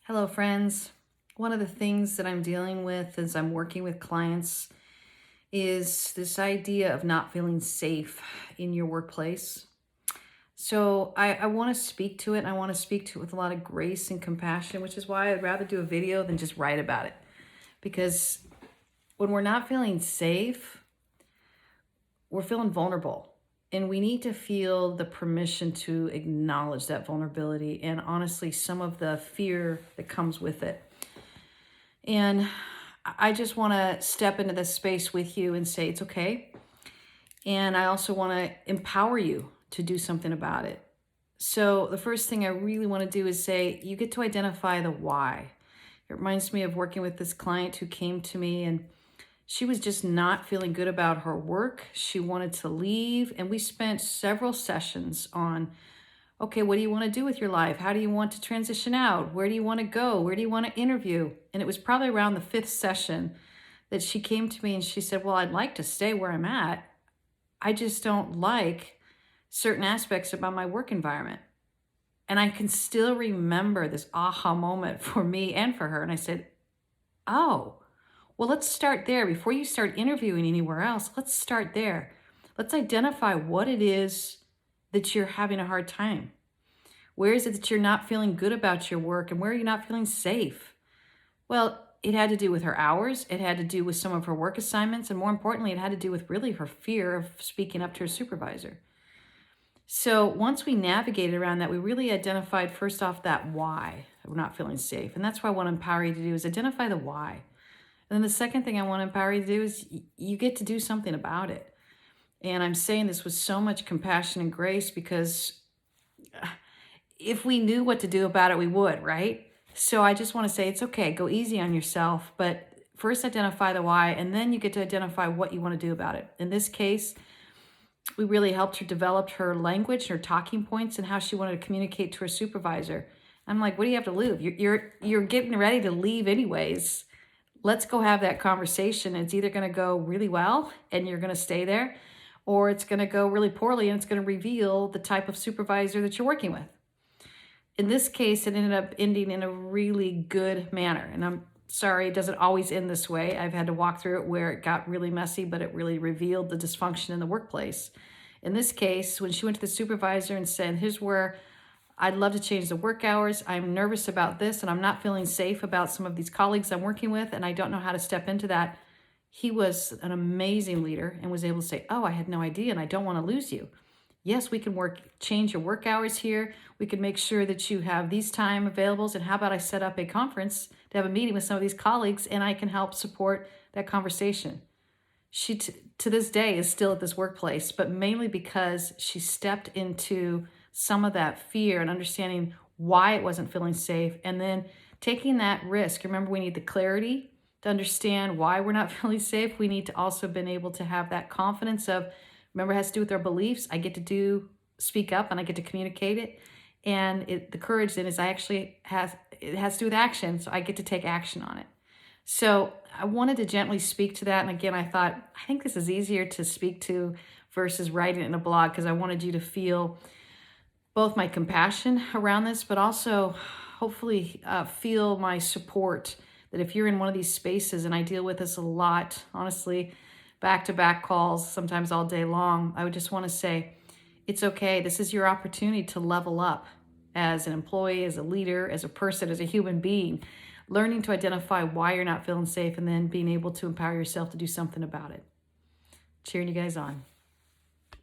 Hello, friends. One of the things that I'm dealing with as I'm working with clients is this idea of not feeling safe in your workplace. So I want to speak to it, and I want to speak to it with a lot of grace and compassion, which is why I'd rather do a video than just write about it. Because when we're not feeling safe, we're feeling vulnerable. And we need to feel the permission to acknowledge that vulnerability and honestly some of the fear that comes with it. And I just want to step into this space with you and say it's okay. And I also want to empower you to do something about it. So, the first thing I really want to do is say you get to identify the why. It reminds me of working with this client who came to me and she was just not feeling good about her work. She wanted to leave. And we spent several sessions on okay, what do you want to do with your life? How do you want to transition out? Where do you want to go? Where do you want to interview? And it was probably around the fifth session that she came to me and she said, well, I'd like to stay where I'm at. I just don't like certain aspects about my work environment. And I can still remember this aha moment for me and for her. And I said, oh, well, let's start there. Before you start interviewing anywhere else, let's start there. Let's identify what it is that you're having a hard time. Where is it that you're not feeling good about your work, and where are you not feeling safe? Well, it had to do with her hours. It had to do with some of her work assignments. And more importantly, it had to do with really her fear of speaking up to her supervisor. So once we navigated around that, we really identified first off that why we're not feeling safe. And that's what I want to empower you to do is identify the why. And then the second thing I want to empower you to do is you get to do something about it. And I'm saying this with so much compassion and grace because if we knew what to do about it, we would, right? So I just want to say it's okay. Go easy on yourself, but first identify the why, and then you get to identify what you want to do about it. In this case, we really helped her develop her language, her talking points, and how she wanted to communicate to her supervisor. I'm like, what do you have to lose? You're getting ready to leave anyways. Let's go have that conversation. It's either going to go really well and you're going to stay there, or it's going to go really poorly and it's going to reveal the type of supervisor that you're working with. In this case, it ended up ending in a really good manner. And I'm sorry, it doesn't always end this way. I've had to walk through it where it got really messy, but it really revealed the dysfunction in the workplace. In this case, when she went to the supervisor and said, here's where I'd love to change the work hours. I'm nervous about this, and I'm not feeling safe about some of these colleagues I'm working with, and I don't know how to step into that. He was an amazing leader and was able to say, oh, I had no idea, and I don't want to lose you. Yes, we can change your work hours here. We can make sure that you have these time availables. And how about I set up a conference to have a meeting with some of these colleagues and I can help support that conversation. She, to this day, is still at this workplace, but mainly because she stepped into some of that fear and understanding why it wasn't feeling safe and then taking that risk. Remember, we need the clarity to understand why we're not feeling safe. We need to also been able to have that confidence of, remember, it has to do with our beliefs. I get to speak up and I get to communicate it. And the courage then is it has to do with action. So I get to take action on it. So I wanted to gently speak to that. And again, I thought, I think this is easier to speak to versus writing it in a blog because I wanted you to feel both my compassion around this, but also hopefully feel my support that if you're in one of these spaces, and I deal with this a lot, honestly, back-to-back calls, sometimes all day long, I would just want to say, it's okay. This is your opportunity to level up as an employee, as a leader, as a person, as a human being, learning to identify why you're not feeling safe and then being able to empower yourself to do something about it. Cheering you guys on.